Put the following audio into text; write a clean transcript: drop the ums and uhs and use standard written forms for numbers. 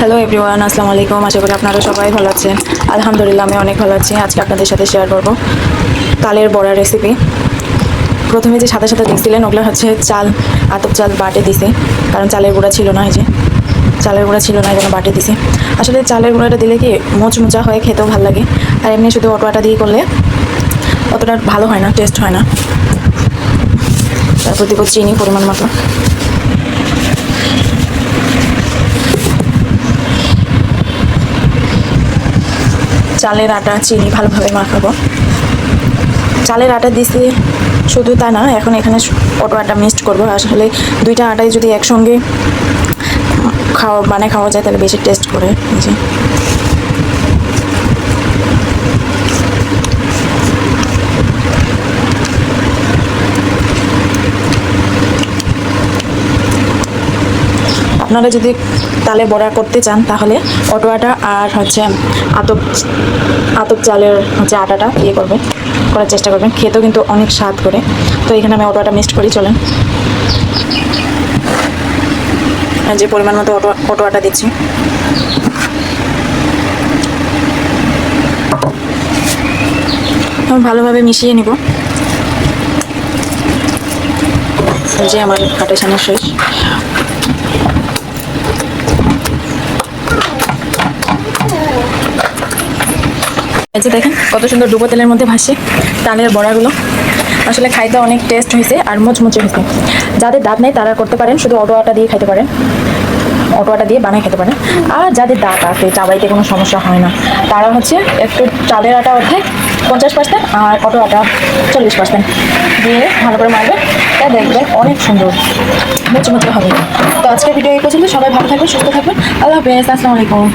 Hello everyone, আসসালামু আলাইকুম। আশা করি আপনারা সবাই ভালো আছেন। আলহামদুলিল্লাহ, আমি অনেক ভালো আছি। আজকে আপনাদের সাথে শেয়ার করব তালের বড়া রেসিপি। প্রথমে যে সাদা সাদা দেখছিলেন ওগুলো হচ্ছে চাল, আতপ চাল বাটে দিছি, কারণ চালের গুঁড়া ছিল না। এই যে চালের গুঁড়া ছিল না, এই জন্য বাটে দিছি। আসলে চালের গুঁড়াটা দিলে কি মোচমোচা হয়ে খেতেও ভালো লাগে, আর এমনি শুধু অটো আটা দিয়ে করলে অতটা ভালো হয় না, টেস্ট হয় না। তারপর দিব চিনি পরিমাণ মতো। চালের আটা চিনি ভালোভাবে মাখাবো। চালের আটা দিছি শুধু তা না, এখন এখানে অটো আটা মিক্সড করবো। আসলে দুইটা আটাই যদি একসঙ্গে খাওয়া যায় তাহলে বেশি টেস্ট করে। এই যে আপনারা যদি তালে বড়া করতে চান তাহলে অটো আটা আর হচ্ছে আতপ চালের হচ্ছে আটাটা করার চেষ্টা করবেন, খেতেও কিন্তু অনেক স্বাদ করে। তো এখানে আমি অটো আটা মিক্সড করি, চলেন। যে পরিমাণ মতো অটো আটা দিচ্ছি। ভালোভাবে মিশিয়ে নিব। যে আমার আটা ছানা শেষ। এই যে দেখেন কত সুন্দর ডুবো তেলের মধ্যে ভাসে তালের বড়াগুলো। আসলে খাইতে অনেক টেস্ট হয়েছে আর মুচমুচে হয়েছে। যাদের দাঁত নেই তারা করতে পারেন, শুধু অটো আটা দিয়ে খাইতে পারেন, অটো আটা দিয়ে বানাই খেতে পারেন। আর যাদের দাঁত আছে, চাবাইতে কোনো সমস্যা হয় না, তারা হচ্ছে একটু চালের আটা অর্ধেক 50% আর অটো আটা 40% দিয়ে ভালো করে মারবেন। তা দেখবেন অনেক সুন্দর মুচমুচে হবে। তো আজকের ভিডিও এই পর্যন্ত। সবাই ভালো থাকবেন, সুস্থ থাকবেন। আল্লাহ হাফেজ, আসসালামু আলাইকুম।